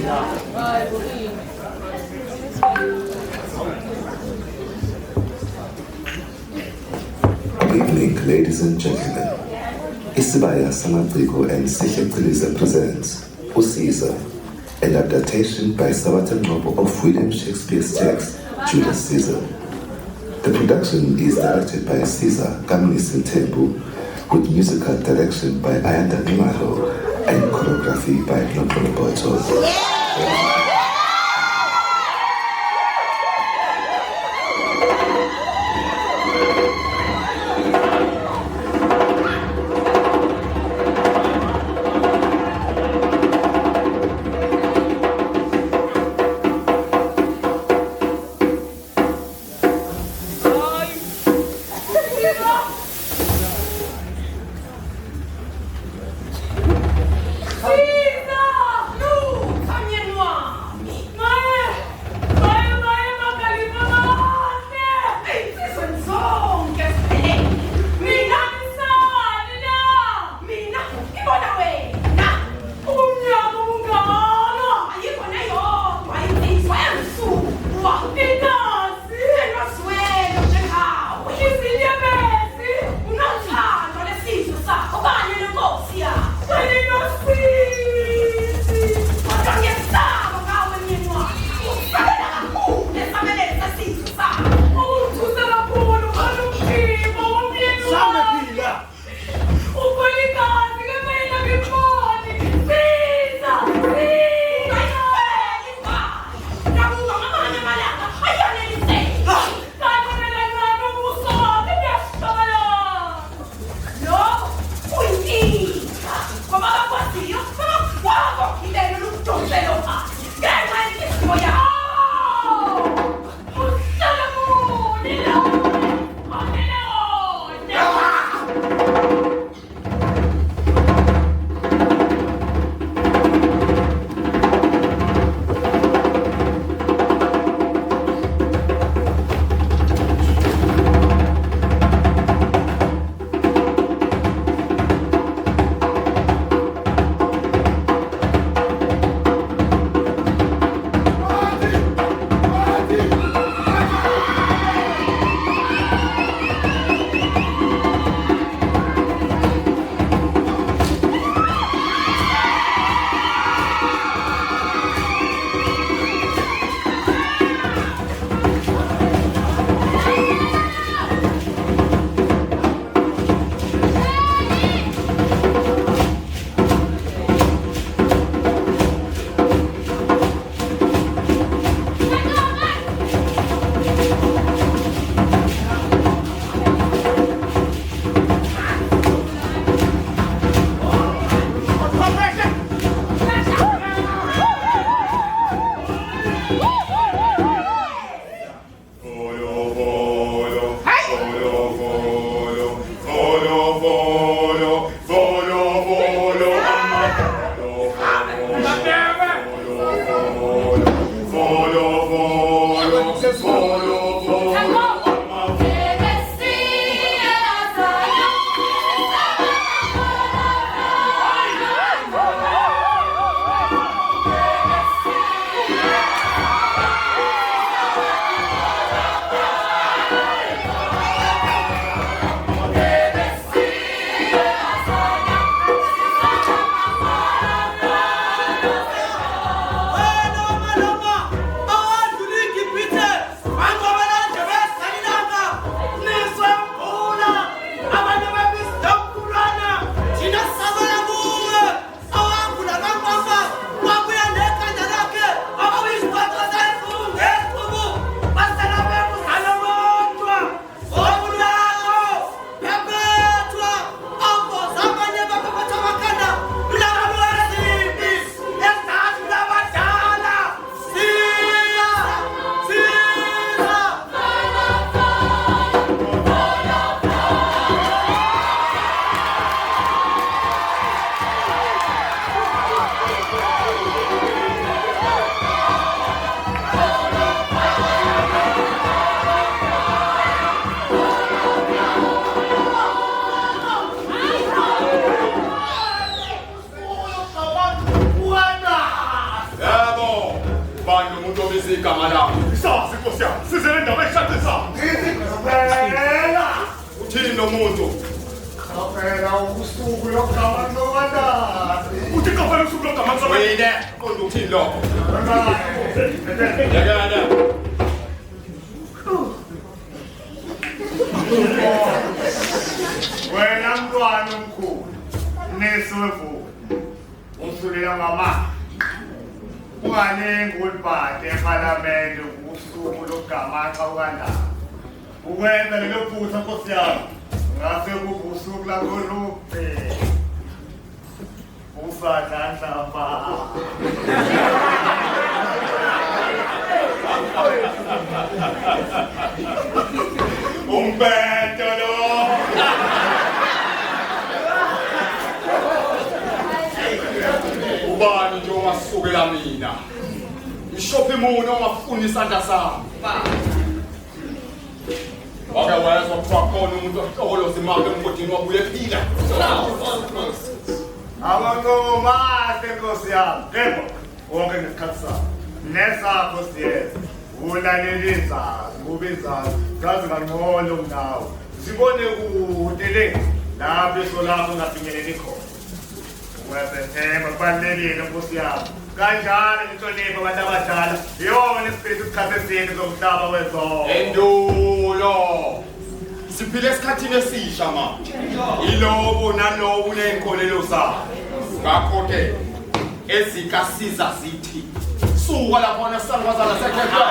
Good evening, ladies and gentlemen. Isibaya Samaciko and Sihle presents Usiza, an adaptation by Sabata Nobo of William Shakespeare's text, Julius Caesar. The production is directed by Caesar Kamnisi Tembu, with musical direction by Ayanda Imaro and choreography by Nopolo Boto. Nous, Samien Noir, lo muntu. Kapela usuku lokugama nobanda. Uthi kapela usuku lokugama nobanda. Wena qonda uthini lokho? Yakada. Wena mntwana omkhulu. Nesovu. Usulela mama. Ungalengi ulibhade eParliament usuku lokugama xawukanda. Ukwenza lelo phutha Nkosi yami. Ngase kubusuku la goluphe. Usadla ba. Umbeto lo. Ubani nje owasukela mina. Ishophe muni ongafuni isandla sami. Wake wezwa kuthiwa khona umuntu ohlokoloza imali emgodini wabuye ephila. Abangomahle Nkosi yami. Yebo, wonke ngesikhathi sakho. Nesakho siyeza. Ulalelisa, kubiza, kazi kangcono ngawo. Sibone kude le. Lapho esolapho ngafinyeleli khona. Wesethemba kubalulekile Nkosi yami. Kanjalo inhlonipho abantu abadala. Yona isiphethe isikhathi esinde zomhlaba wezona. Endulo. Siphile esikhathini esisha manje. Ilobo nalobo nenkolelo zabo. Ngakho ke ezikasiza zithi suka lapho nasangwazana sekhepha.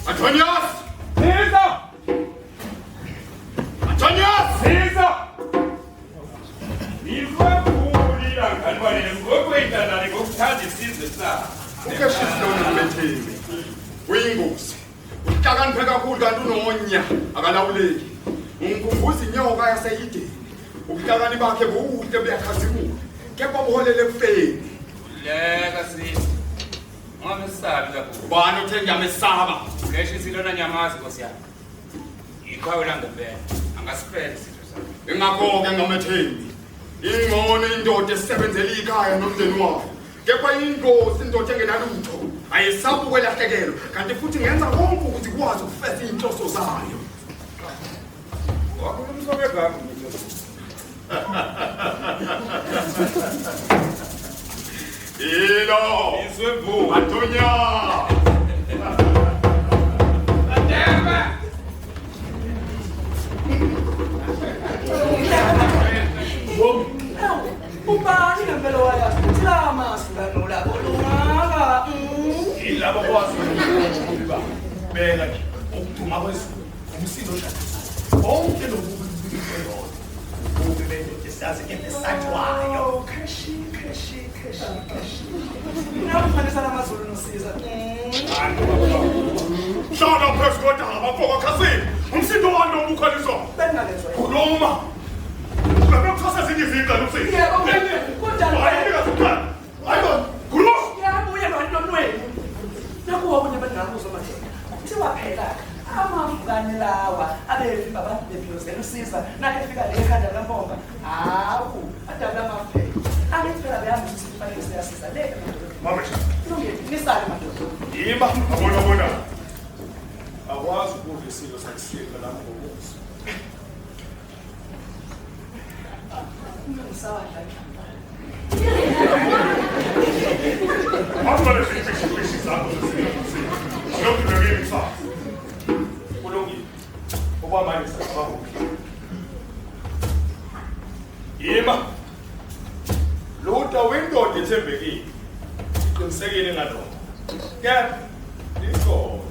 Antonius! Caesar! Antonius! Caesar! Uyingozi Uhlakaniphe kakhulu kanti unonya akalawuleki. Ngikhumbuza inyoka yaseyide. Ubuhlakani bakhe buhle buyakhazimula. Kepha buholele ekufeni. Leka sisi. Ungamesabi lapho. Ubani uthe ngiyamesaba? Ngesho isilona nyamazi Nkosi yami. Iqhawe langempela. Angasiphele isitho sakhe. Ingakho-ke ngamethembi. Ingcono indoda esebenzela ikhaya nomndeni wayo. Kepha ingozi indoda engenalutho. Ayisabi ukwelahlekelwa. Kanti futhi ngenza konke ukuthi ikwazi ukufeza inhloso zayo. Wakhuluma umsoke gama. Ilo! Izwe mvu. Antonia! Ademba. Ubani ngempela waya hlama sibanola bolungaka Ilabo kwazi ukuba beka ukuduma kwezulu umsindo shaka bonke lokubuyiselwa ube bendoda esazi ke nesatwayo kashi nakufanisa namazulu nosiza shona phezu kodaba bafoko khasini umsindo wani obukhaliswa bengalezwa khuluma ngabe kuthasa zinye izinto lomsindo yebo kunjani ayika zikhala ayo khuluma yabuye bantwanweni nakuwa kunye bengakuzo manje kuthiwa phela amafukane lawa abevimba abantu bephilozela usiza nakefika le ekhanda likampomba hawu adabula amaphela angithi phela behambe ukuthi kufanele siyasiza leka mama nisale madoda yima abona akwazi ukudla isilo sakusika lapho ngobuso After the fish zakho zesilo. Lokhu ngeke ngisazi. Kulungile. Okwamanje sasibabo. Yima. Lota window ethembekile. Iqinisekile ngalokho. Kepha likhona.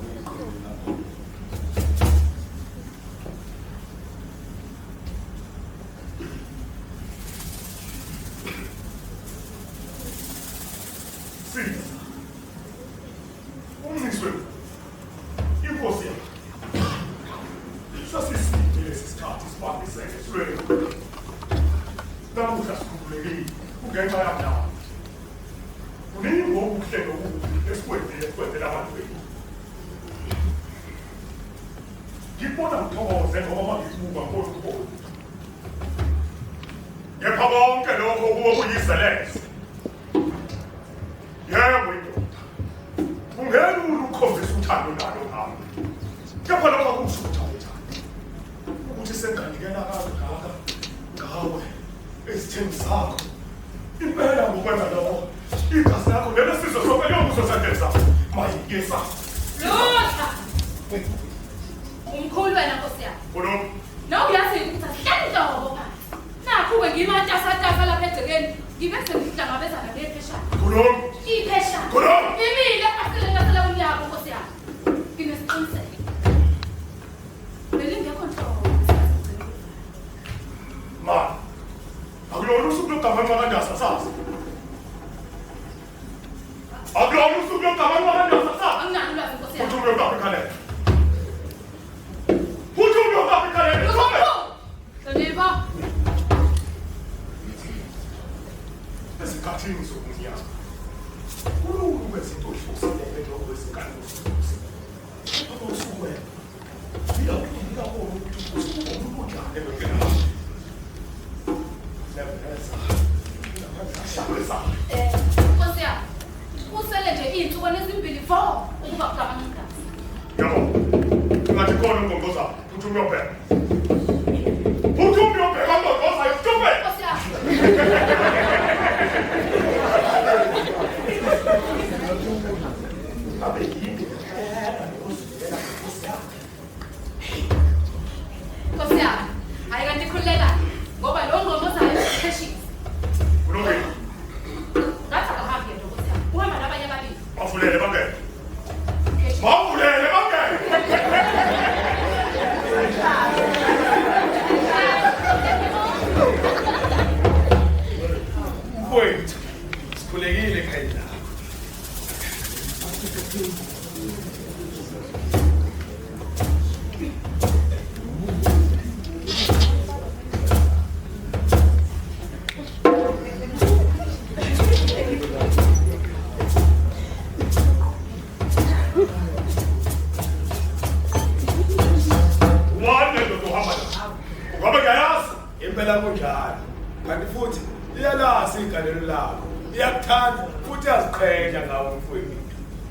Iyakuthanda futhi yaziqhenya ngawo mfowethu.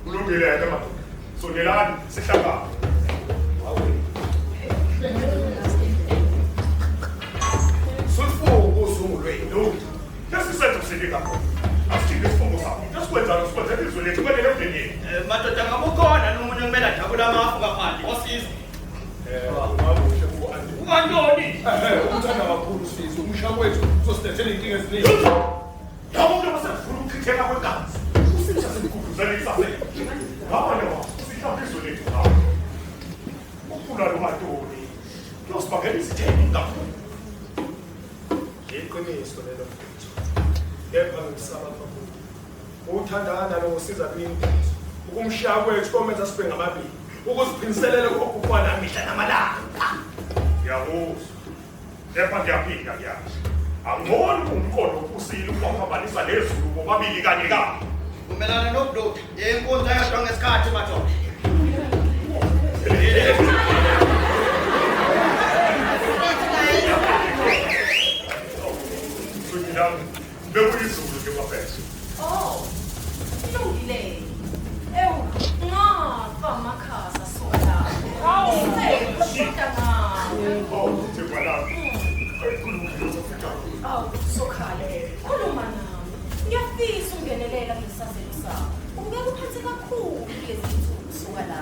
Kulungile ke madoda. Sondelani sihlangana. Sulfuko usungulweni. Lesisenzo silika khona. Asithini isifungo sakho. Sesikwenza sikwenze izwe lethu kwendele emndenini. Madoda ngabukhona nomunye kumele ajabule amafu ngaphandle osiza. Mabuhle ku-anti. Ungantoni? Umthanda kakhulu sisi. Umshaka wethu uzosilethela inkinga eziningi. Yabo umuntu osefuna ukuchitheka kwegazi. Usisha semkhuduzela ikusasa. Ngaphandle kwakho sihlamba izwe lethu ngawo. Ukufuna lo madoni. Kuyosibangela izitheni kakhulu. Iqiniso lelo mfethu. Kepha ngisaba kakhulu. Uthandana lo usiza kwini? Ukumshiya kwethu komenza sibe ngababili. Ukuziphiniselela kokufana mihla namalanga. Yabuzwa. Kepha ngiyaphinda ngiyasho. Angiboni umqondo ophusile ukuphambanisa lezulu bobabili kanye kanye. Kumelana nobudoda. Yenkonzo yodwa ngesikhathi madoda. Bekuyizulu nje kwaphela. Oh, ilungile. Ewu, ngapha amakhasa sola. Hawu, shoda ngawo. Awuthi kwala. Ayikhulumile uzofika. Awu, sokhale. Khuluma nami. Ngiyafisa ungenelela kulesazelo sakho. Ungeke uphathe kakhulu kulezi zinsuku suka la.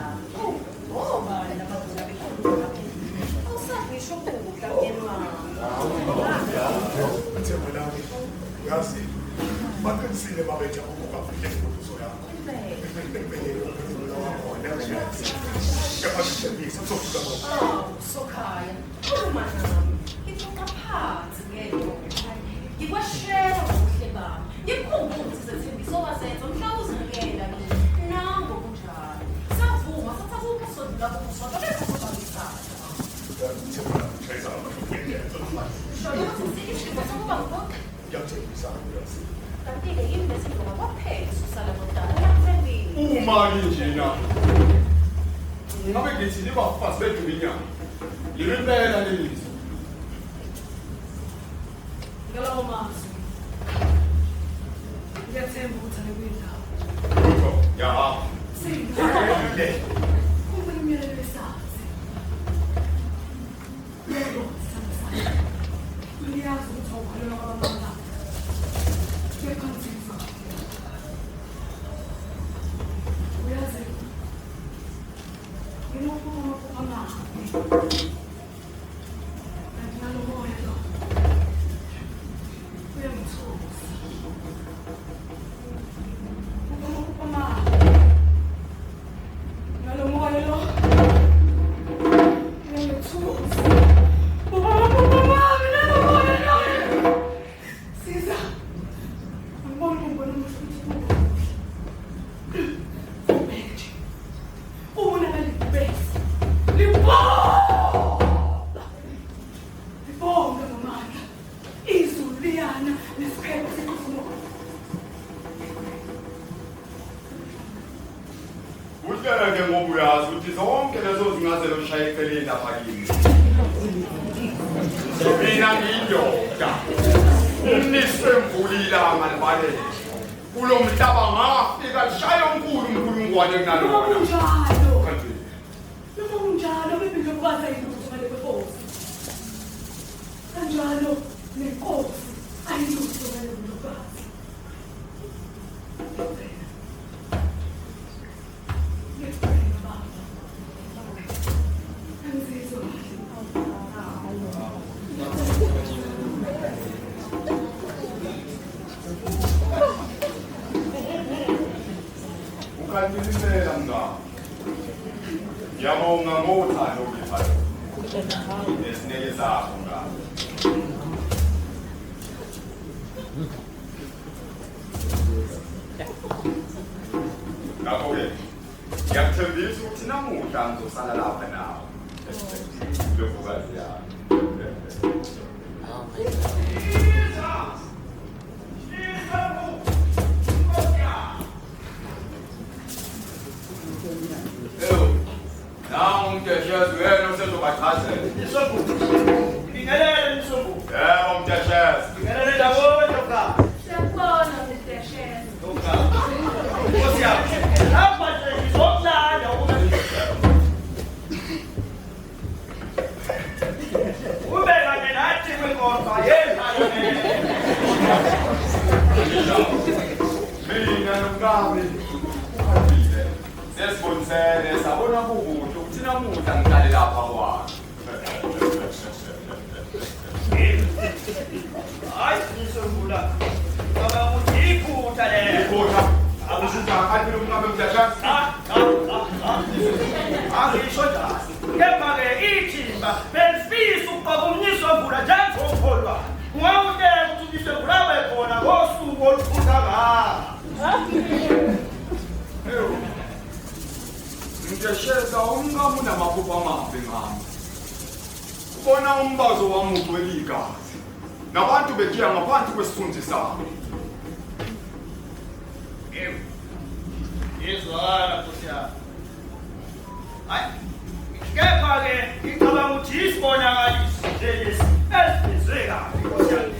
Ngoba labazula bekhuluma lapha. Awusazi ngisho ukudla kuyena wami. Thembelani. Yazi. Baqinisile babetha ukuba imfuzo yakho. Sokhaya, khuluma nami. Ngixoxa phansi ngento. Ngikwashela ngobuhle bami. Ngikhumbule ukuthi sethembiso wazenza umhlaba uzinikela kimi. Nango kunjalo. Savuma sathatha ukusondela kukusonto bese kubambisana. Shona ukuthi isifo sokuba ngubona. Kanti-ke yini lesidloka kwaphela susala kodala yakuthembile. Uma linjena. Ngabe ngithi libafazi beduminyana. Yilimpela lelizwe. Ngalawo mazwi. Ngiyathemba ukuthi alikuyindawo. Lutho, yahamba. Singile. Kumbe imiyalelo yesazi. Yebo, sisana. Uyazi ukuthi awukholelwa kwabamama. Kepha nzima. Uyazi. Nginokuphuma kuphama. Kanti nalo moya lo. Uyangithusa. Kuphuma kuphama. Nalo moya lo. Uyangithusa. Kuphuma kuphama. Nalo moya lo. Siza. Angiboni ngibona umfuthi. Ubonakala libhesi. Libonga ngamandla. Izulu liyana nesiphepho sikhuluma. Uhlala ke ngoba uyazi ukuthi zonke lezo zingazelo ushaya eceleni lapha kimi. Mina ngiyindoda. Nisemvula ilanga libalele. Kulo mhlaba ngafika lishaya uNkulunkwane kunalona. Kunjalo. Kanti Noma kunjalo bebike kubaza ilutho ngale kwefosi. Kanjalo nenkosi ayilutho ngale kwefosi. Ngiyacela baba. Angizizwa. ukantilisela mngani. Ngiyabonga ngothando oluthayo. Nesineke sakho mngani. Ngakho-ke ngiyakuthembisa ukuthi namuhla ngizosala lapha nawe. Ndlovukazi yami. Nawu umteshezi wena osezobachazela. Bingelela nisombu. Yebo mteshezi. Bingelela ndawonye ka. Siyabona Mteshe. mkami. Ukhambile. Sesibonisene sabona kubuhle ukuthi namuhla ngiqale lapha kwakhe. Hayi, ngisovula. Baba uyiphutha le. Ikhona. Akushuka athi umnqabe mdashana. Angisho njalo. Kepha-ke ithimba belifisa ukubaba umnyisovula njengomkholwa. Ungawudela ukuthi umnyisovula abe khona ngosuku oluphutha ngalo. Ngiyasheza umnqamu namaphupho amabi ngami. Ubona umbazo wami ugcwele igazi. Nabantu bekiya ngaphansi kwesithunzi sami. Izwala Nkosi yami. Hayi. Kepha-ke ngicabanga ukuthi isibonakaliso lesi esibizwe kabi Nkosi yami.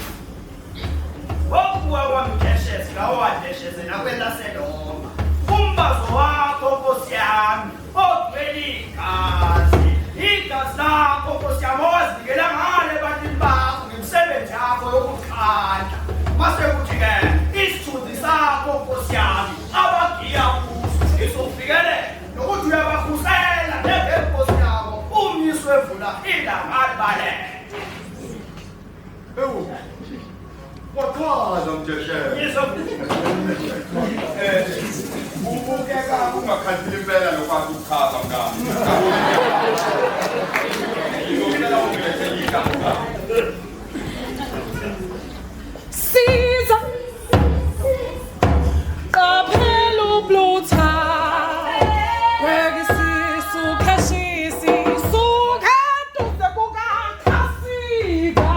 Okuwa kwami ngesheze ngawadesheze nakwelaseloma. Umbazo wakho Nkosi yami ogcwele igazi. Igazi lakho Nkosi yami owazinikela ngale ebantwini bakho ngemisebenzi yakho yokukhanda. Mase kuthi-ke isithunzi sakho Nkosi yami abagiya kuso izokufikele nokuthi uyabakhusela njengenkosi yabo umnyiswevula ilangalibalele. Ewu. Wakhala mjeshela. Ubukeka ungakhathile impela lokwazi ukuchaza mngani. Ngizocela ungilethe igama. Siza qaphela ublutha wekisisu khashisi suka duze kukakhasika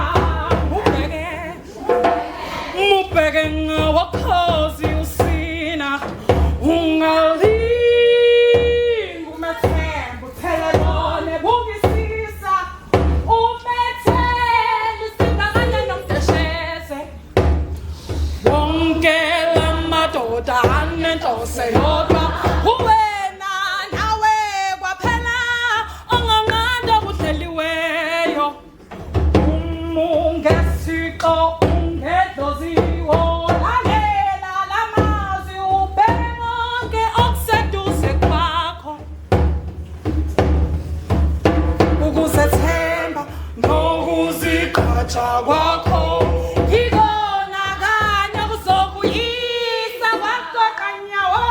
ubheke ngawakhozi usina ungalingi umethemba uthelelone bukisisa umethemba isindakanye nomdesheze wonke lamadoda anenhlose yodwa uwena nawe kwaphela onganqanda kuhleliweyo ungesixo ungedloziwo lalela lamazwi ubheke konke okuseduze kwakho ukuzethemba nokuzigqaja kwakho yikona kanye kuzokuyisa kwaqoqanyawo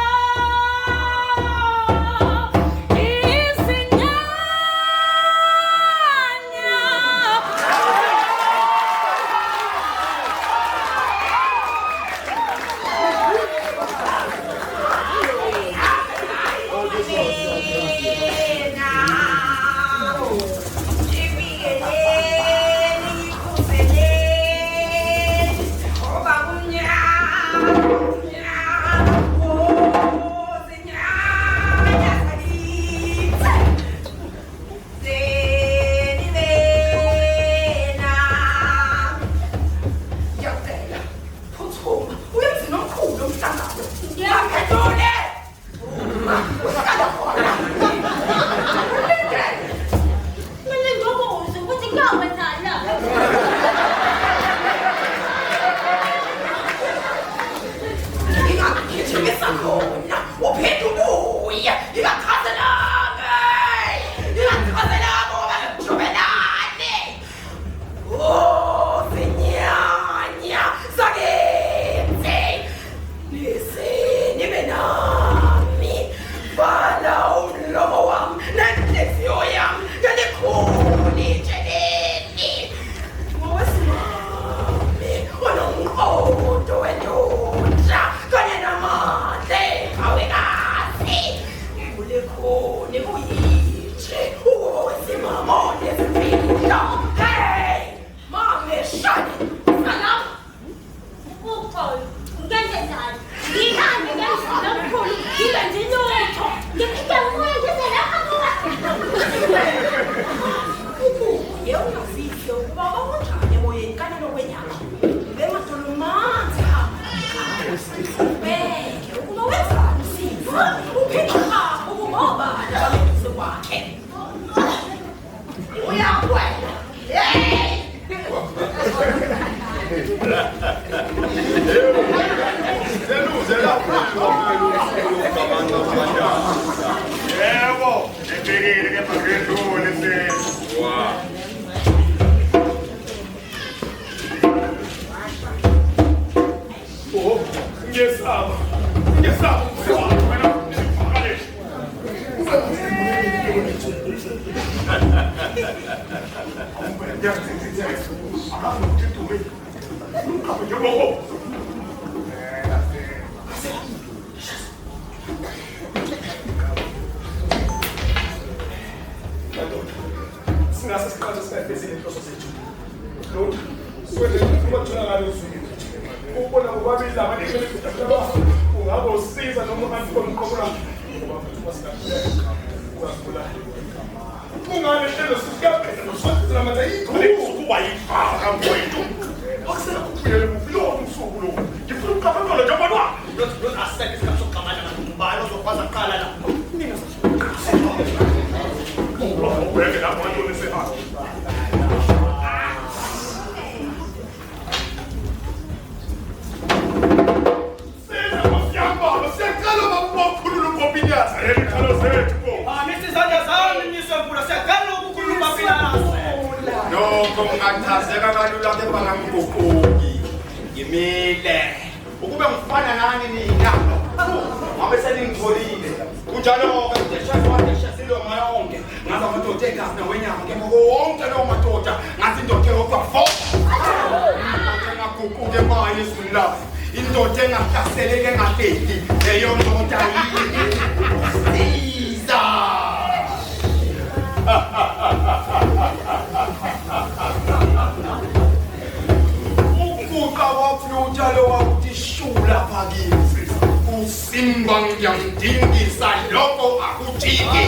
Seluze lapho. Ngiyesaba. Ngiyesaba umsebenzi wena nizivakalishe. Singase siqale singafezile inhloso zethu. Lona swele ukutholakala usuku. Ubona bobabili abanekele kuhlaba. Ungabe usiza noma ubantu bomqoqora. Ngoba mfethu masikahleka. Uyasibula. Ungane hlelo sikaphela noswathi namanje ikhona ukuba yifaka kwethu. Akusena kuphela umfilo umsuku lo. Ngifuna ukuqabangela nje abantu. Lo aseke isikhathi sokuqabana ngubani ozokwazi aqala la. Mina Ubeke lapho ntoni sehamba. Kungathazeka kalula ke bangamgoqoki ngimile ukube ngifana nani nina ngabe seningitholile kunjalo ke ngishaya wathi shasilo mayonke ngaza amadoda egafna wenyama ke wonke lo madoda ngathi indoda yokwafoka ngaguquke manje isula indoda engahlaseleke ngafeli leyo ndoda yiza Utshalo wakutishula phakini usimba ngiyamdingisa lokho akutiki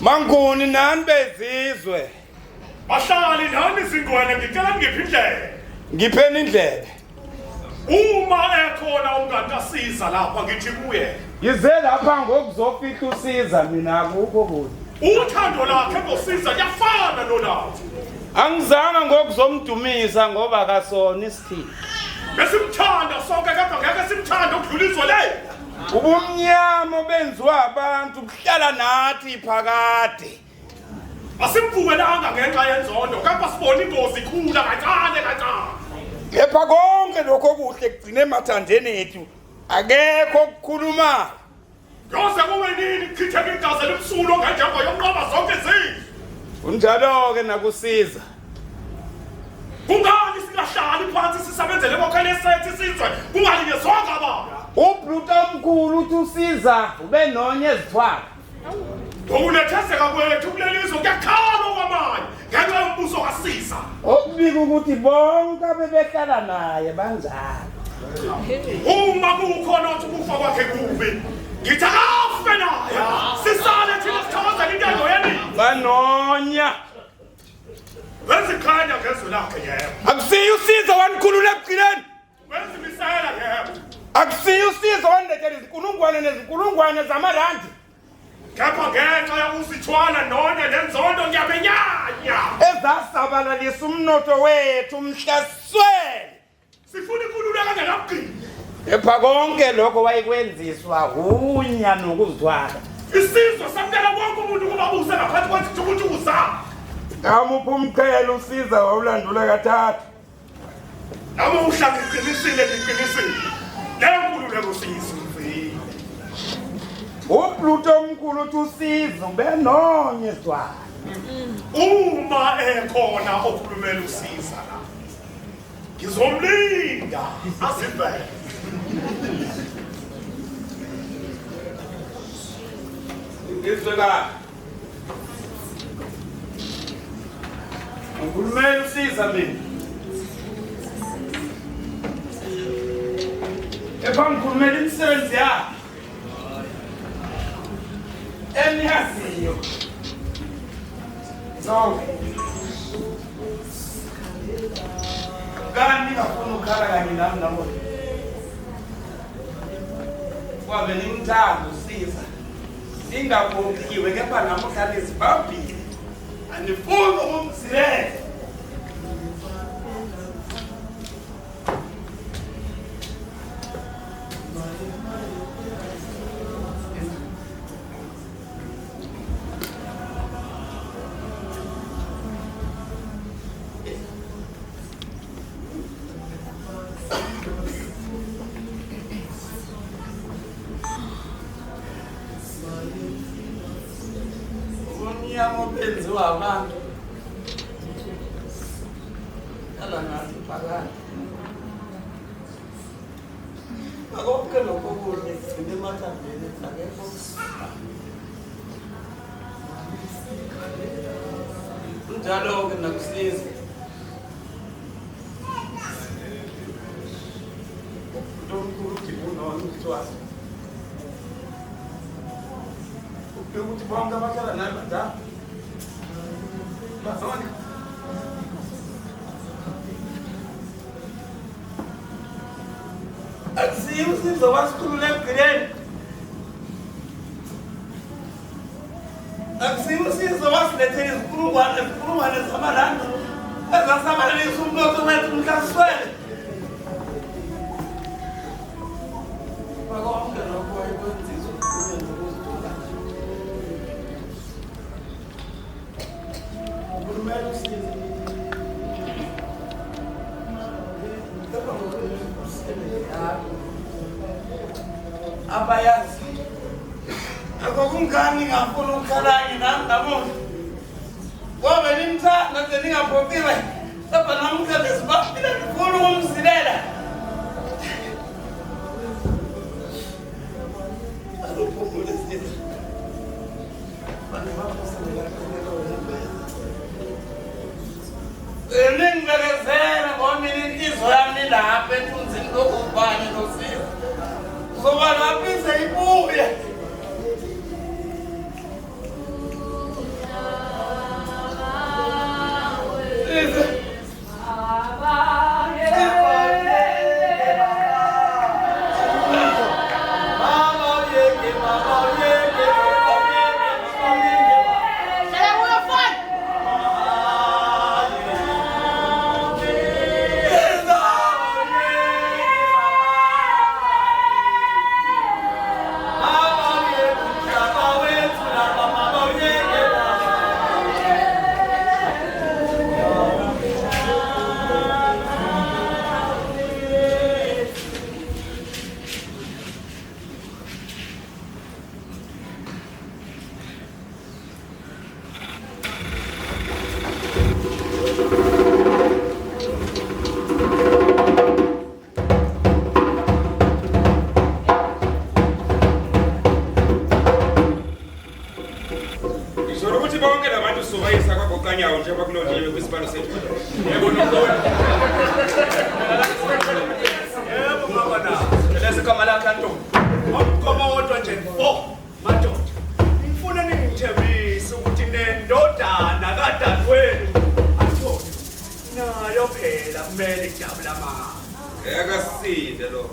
Manguni nani bezizwe. Bahlali nani izingwane ngicela ngiphi indlela. Ngipheni indlela. Uma ekhona ungakasiza lapha ngithi kuye. Yize lapha ngokuzofihla usiza mina akukho kuthi. Uthando lakhe ngosiza yafana nolathi. Angizanga ngokuzomdumisa ngoba akasona isithini. Besimthanda sonke kodwa ngeke simthande ukudluliswa le. Ubumnyama benziwa abantu kuhlala nathi phakade. Asimvumelanga ngenxa yenzondo kepha sibona ingozi ikhula kancane kancane. Kepha konke lokho okuhle kugcine emathandeni ethu akekho okukhulumayo. Yose kube nini kukhitheka igazi elimsulo ngenjongo yokunqoba zonke izizwe. Kunjalo-ke nakusiza. Kungani singahlali phansi sisebenzele kokhele sethu isizwe kungalingezwanga baba. Ubruto omkhulu uthi usiza ube nonye ezithwala. Ukunethezeka kwethu kulelizwe kuyakhala okwamanje ngenxa yombuso kaSisa. Okubika ukuthi bonke abebehlala naye banjalo. Uma kukhona ukuthi ukufa kwakhe kubi ngithi akafe naye sisale thina sithokozela intando yeni. Banonya. Wesikhanya ngezwe lakhe yebo. Akusiyo usiza wanikhulula ebugcineni. Wesimisela yebo. Akusiyo usiza wandethela izinkulungwane nezinkulungwane zamarandi. Kepha ngenxa yokusithwala nonye nenzondo ngiyabenyanya. Ezasabalalisa umnotho wethu umhlaswele. Sifuna ikululeko ngenabugcina. Kepha konke lokho wayekwenziswa unya nokuzithwala. Isizwe samukela wonke umuntu kuba buse ngaphansi kwezithukuthukhu zabo. Ngamupha umqhele usiza wawulandula kathathu. Noma uhlanga iqinisile liqinisile. Leyo nkululeko siyizwile. Ubruto omkhulu uthi usiza ube nonye ezithwala. Uma ekhona okhulumela usiza la. Ngizomlinda asivele. Ngizwela. Ukhulumela usiza mina. Epha ngikhulumela imisebenzi yakhe. Eniyaziyo. No. Kani ngafuna ukhala kanye nami namuhla. Kwabe nimthanda usiza. Ingabongiwe kepha namuhla lezibambile. Anifuni ukumsilela. Umnyama benziwa abantu. Yala nazi phakade. Konke lokho kuhle kugcine emathandeni akekho. Kunjalo-ke nakusiza. UNkulunkulu udibunona ukuthiwazi. Ukuthi bonke abahlala naye badala. Bazona. Akusiyo usiza wasikhulula ebugcineni. Akusiyo usiza wasilethela izinkulungwane zamarandi ezasabalalisa umnotho wethu umhlaswele. Konke lokho wayekwenziswa ukukhulunywa nokuzithola. Ukhulumela usiza. Abayazi. Akokungani ngafuna ukukhalanye nami namuhla. Ngoba nimthanda nje ningaphophile. Lapha namuhla lesibambile ngifuna ukumsilela. Ngingibekezela ngoba mina inhliziyo yami ilapha ethunzini lokubani nosiza. Ngoba lapha ize ibuye. kumele kujabula mama. Akasinde lo.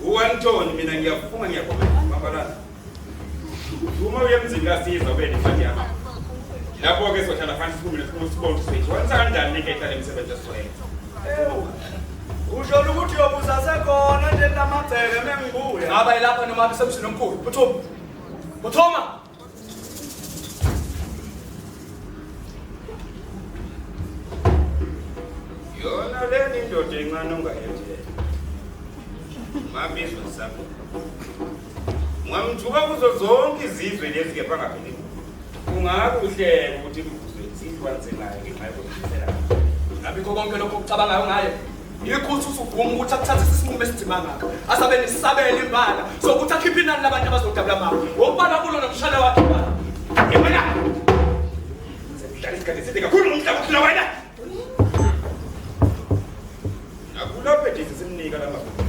Uwantoni mina ngiyafunga ngiyakhomela mambalana. Uma uyemzini kaSizwe ube nemali yami. Lapho ke sohlala phansi kumina sibone sethu. Wenza kanjani ngekhaya lemsebenzi esizoyenza? Usho ukuthi uyobuza sekhona nje lamagceke mengibuya. Ngaba yilapha noma abisebenzini omkhulu. Buthoma. Yona le indoda encane ongayethele. Mabizwe sakho. Ngamthuka kuzo zonke izizwe lezi ke bangapheli. Kungakuhle ukuthi kuvuzwe izizwe wanzelayo ngenxa yokuthela. Ngabikho konke lokho ukucabangayo ngaye. Yikho usuvuma ukuthi akuthathe isinqumo esidima ngakho. Asabe nisabela imbala sokuthi akhiphe inani labantu abazodabula mama. Wokubana kulo nomshana wakhe baba. Yemana. Sekudala isikhathi eside kakhulu umhlaba kuphila wena. Akulaphe nje simnika lamakhulu.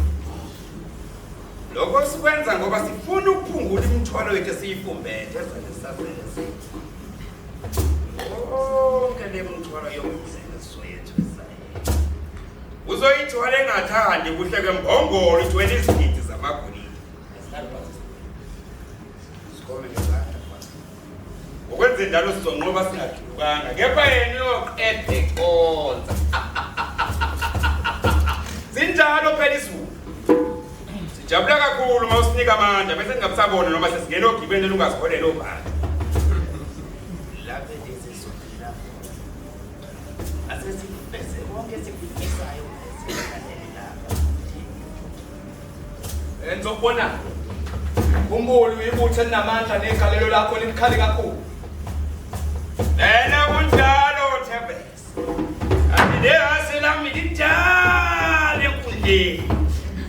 Lokho sikwenza ngoba sifuna ukuphungula imithwalo yethu esiyifumbethe ezalisasese. Konke le mithwalo yomsebenzi wethu esayi. Uzoyithwala engathandi kuhle kembongolo ithwele izigidi zamagolide. Sikome ngezandla mfana. Ukwenza njalo sizonqoba singahlukanga. Kepha yena uyoqede konza. Sinjalo phela isivuno. Sijabula kakhulu mawusinika amandla bese ngingabusabona noma sesingena ogibeni lungasikholela obani. Lapha lezisukela. Asesifese wonke sikufisayo esikhalela. Enzobona. Umbulu uyibuthe namandla negalelo lakho likhali kakhulu. Lena kunjalo Thembes. Andile aselami linjalo enkundleni.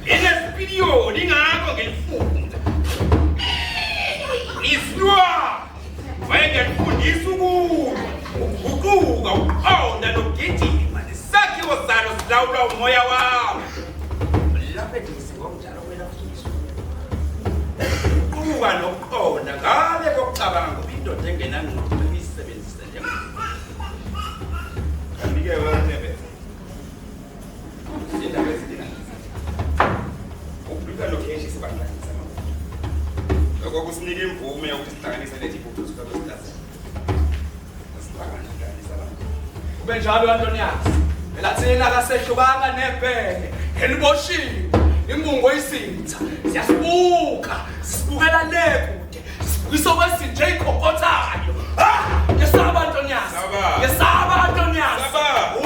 Inesipiliyoni ingakho ngelifunda. Iswa. Wayengefundisa ukuguquka uqonda nokugijima nesakhiwo salo silawulwa umoya wawo. Lapha ndisi ngomjalo wena mfundisi. Ukuba nokuqonda ngale kokucabanga ngoba indoda engenangqondo uyisebenzisa nje. Kanike wena Thembes. Indaba ezidinga ukubika location sibandlanisa mama. Lokho kusinika imvume yokuthi sihlanganise leziphuzu zikaBosikazi. Sibandlanisa lapho. Kube njalo Antonius. Phela thina akasehlukanga nebheke. Eliboshiwe. Imbungo isitha. Siyasibuka. Sibukela le kude. Sibukisa kwesinje ikhokothayo. Yesaba Antonius. Yesaba Antonius.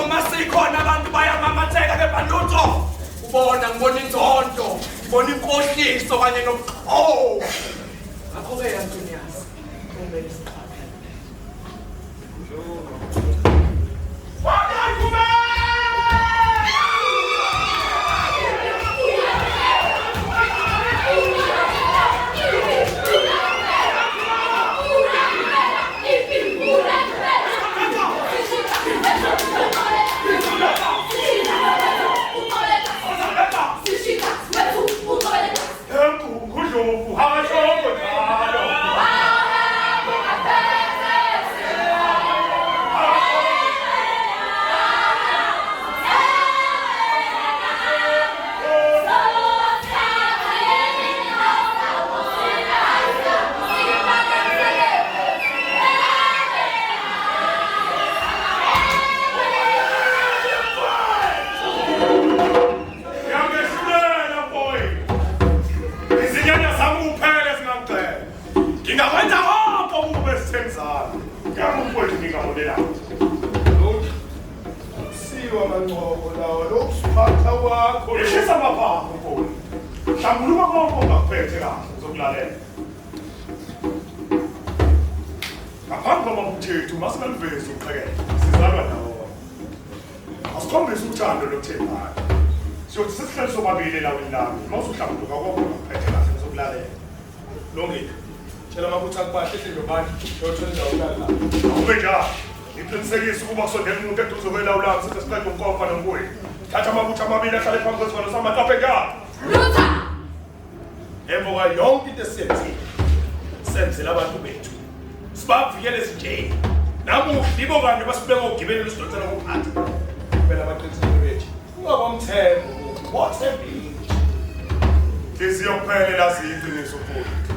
Uma sikhona abantu bayamamatheka kebandutho. Ubona ngibona inzondo, ngibona inkohliso kanye nobuqhawe. Ngakho-ke Antonius, kumele siqaphele. Namu libo kanye basibeka ugibele lusidonsela kuphatha. Phela abaqinisiwe. Baba Mthembu, wathembile. Liziyophelela ziyiqiniso futhi.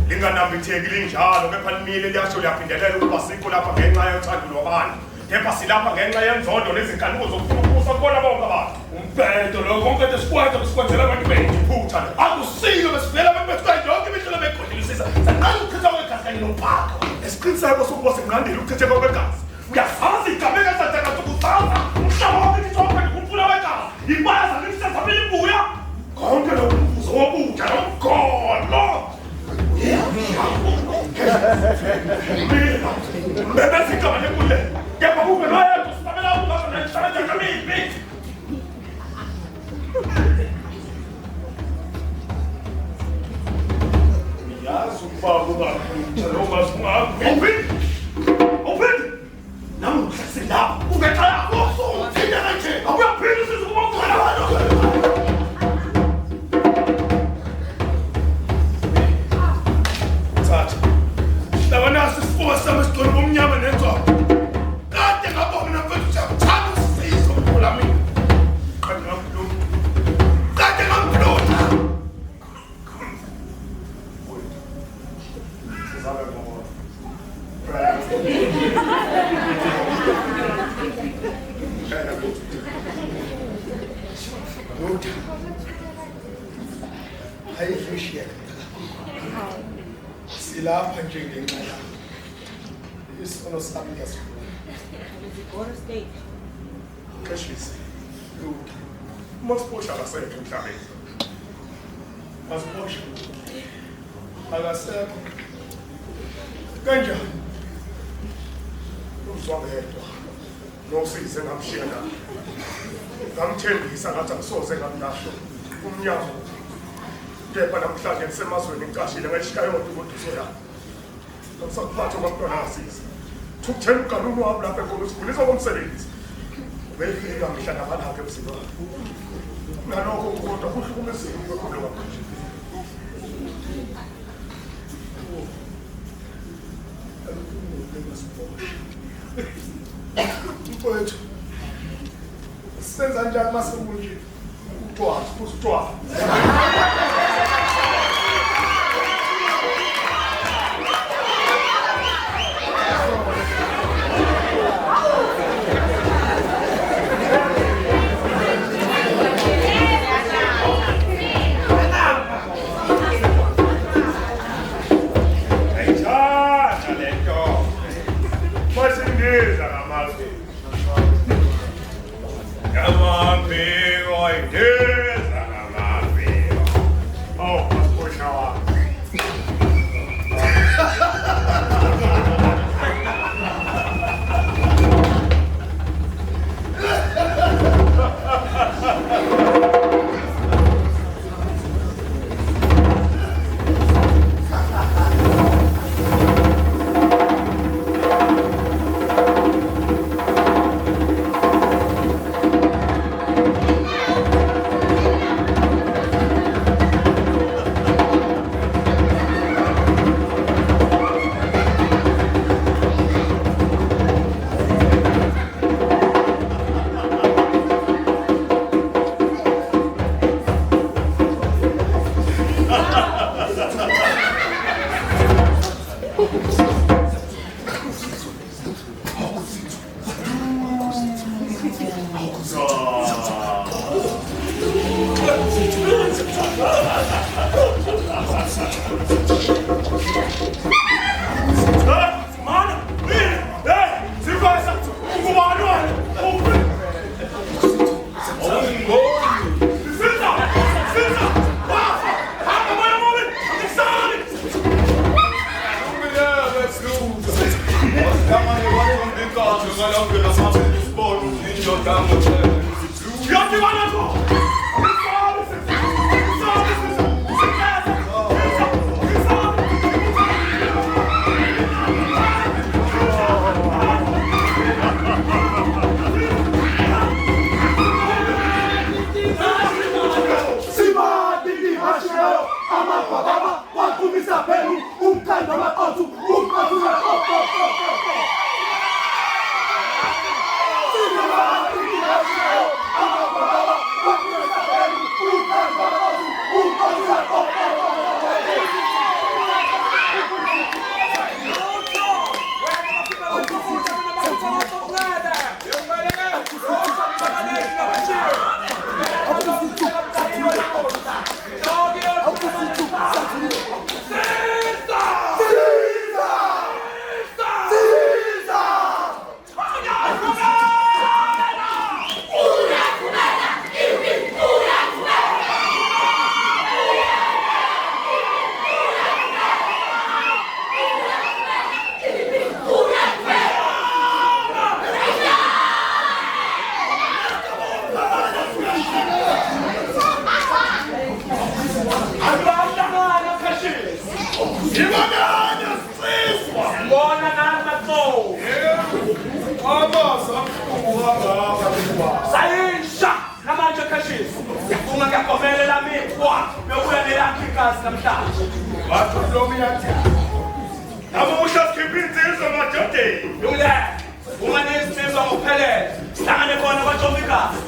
Linganambitheki linjalo kepha limile liyasho liyaphindelela ukuba sikho lapha ngenxa yothando lwabantu. Kepha silapha ngenxa yenzondo nezinkanuko zokufuna ukubusa kubona bonke abantu. Umbhedo lo konke esikwenza besikwenzela abantu bethu. Iphutha le. Akusilo besivela abantu bethu kanje yonke imihlobo bekhohlisisa. Saqala ukuchitha kwegazi kanye nophaka. Esiqiniseko sokuba sinqandile ukuchitheka kwegazi. Uyazazi igabeka sathatha ukuzaza. Umhlaba wonke ngithopha ngikuphula wegazi. Ibaza ngisasabile ibuya. Konke lokhu umbuzo wobuja nomgolo. Bebe sigaba lekule. Kepha kube noyedwa sibabela ukuba nesisebenza kamili. Yazi ukuba kungaphutha noma singaphuphi. Open! Namuhla silapha. Ubexala kuso. Thina kanje. Awuyaphila sizo kuba ukhona abantu. Labanasi isifuba sami esigcwele bomnyama nenzondo. Kade ngabona namfethu ujabuthanda usisizo mkhula mina. Kade ngamkhulula. Sizabe ngona. Lutho. Ayifishiyela. Silapha nje ngenxa yakho. Isono sami ngasifuna. Kashisi. Lutho. Masibosha akasekho emhlabeni. Masibosha. Akasekho. Kanjani? Uzwabedwa. Nosize ngamshiya la. Ngamthembisa ngathi akusoze ngamlasho. Umnyango. Kepha namhlanje ngisemazweni ngicashile ngayishaya ngoduduzo yakho. Ngisakuphatha kwabantwana asiza. Thukuthela uganulu wami lapha enkolo sifundisa komsebenzi. Ubefika mhla nabalapha emzini wakho. Ngalokho kodwa kuhlukumezekile kakhulu kakhulu. Mfowethu. Senza njani masekunje? Uthiwa, usithiwa. Baba phansi namhlanje. Wathuloma iyathela. Namuhla sikhipha insizwa emadodeni. Lula, uma nesizwa ngokuphelele, sihlangane khona kwaJomikazi.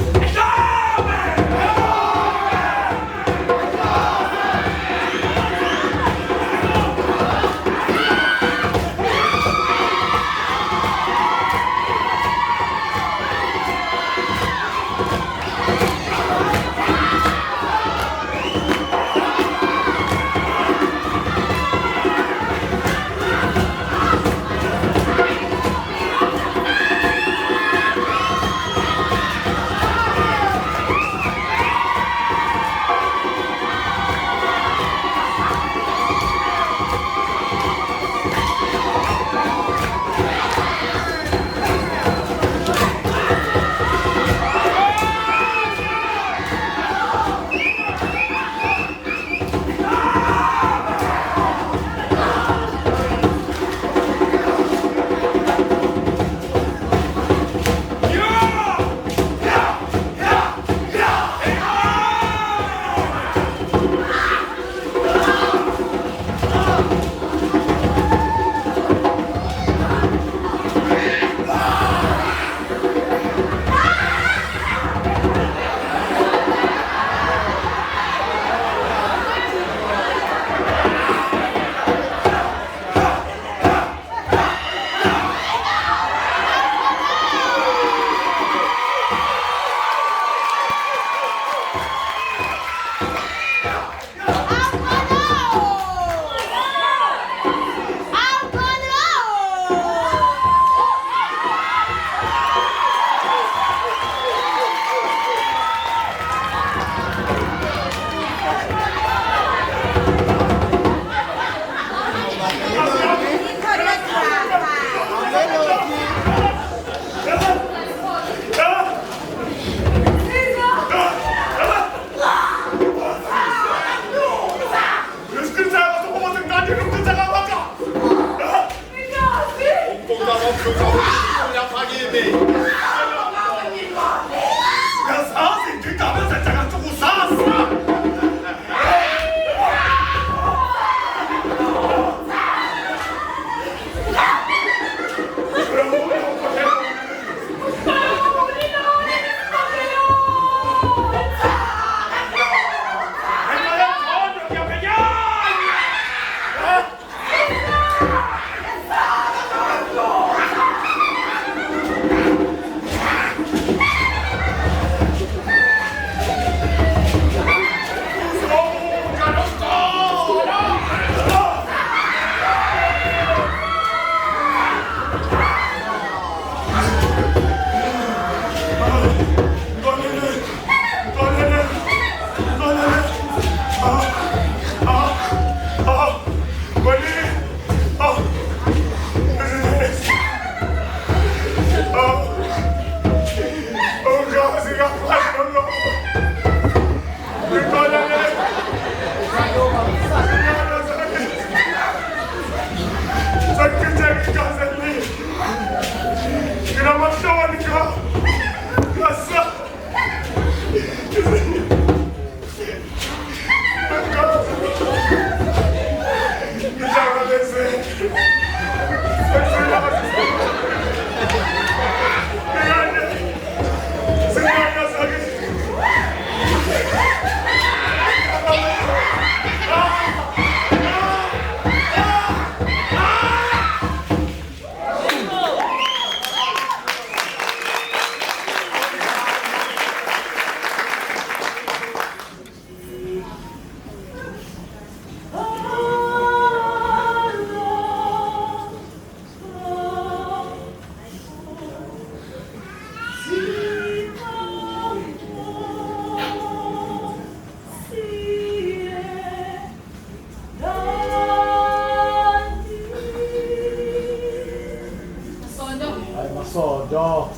Soda.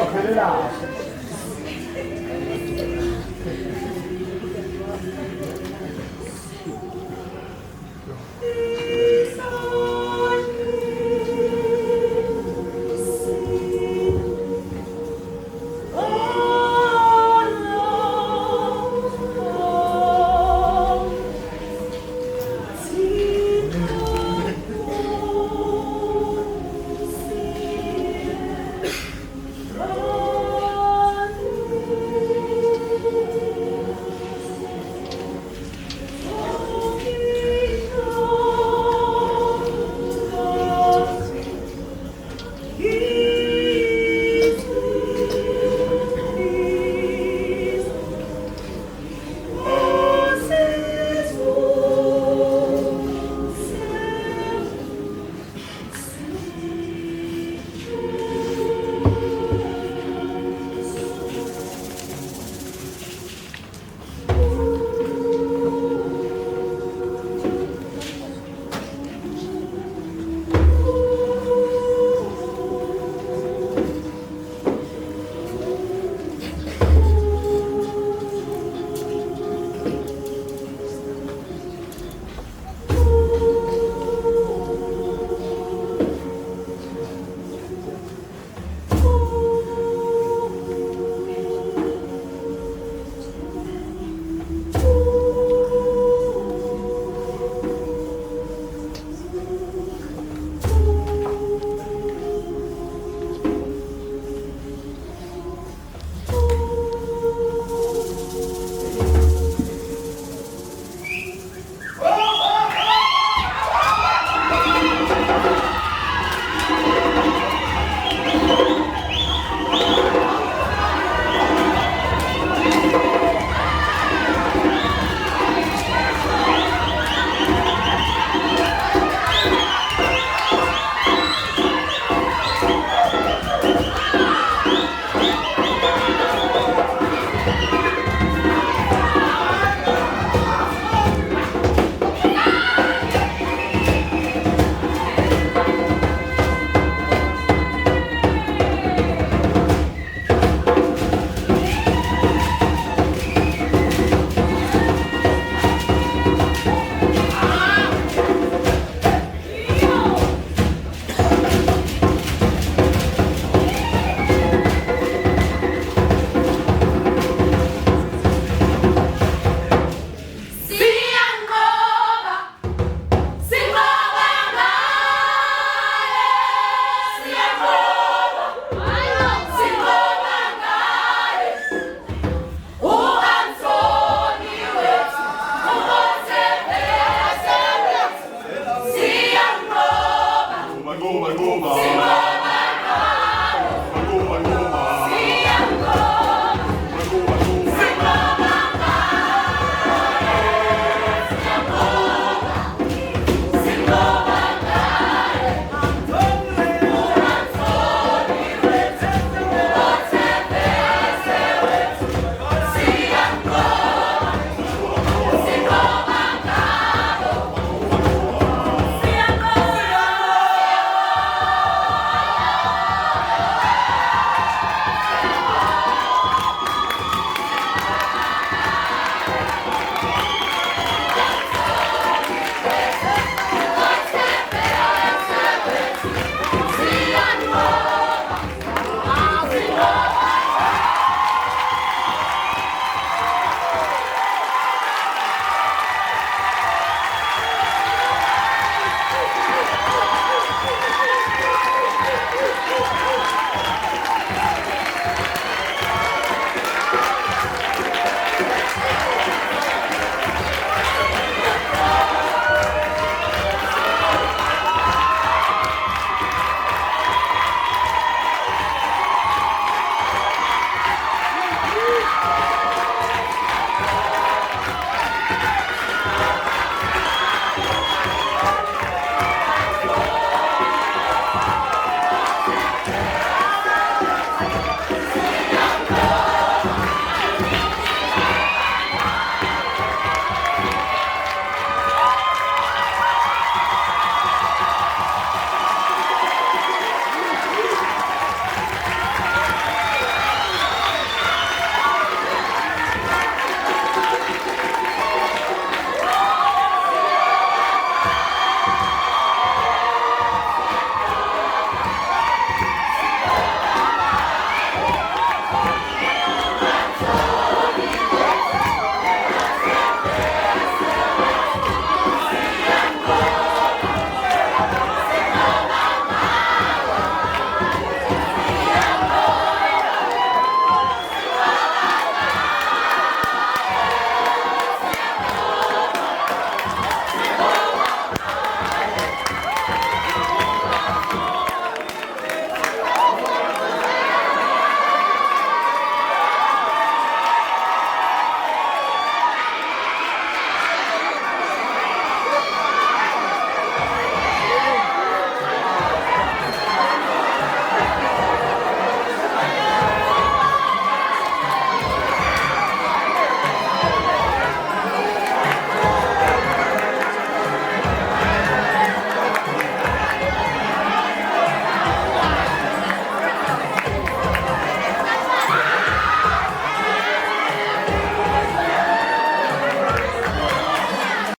Open it up.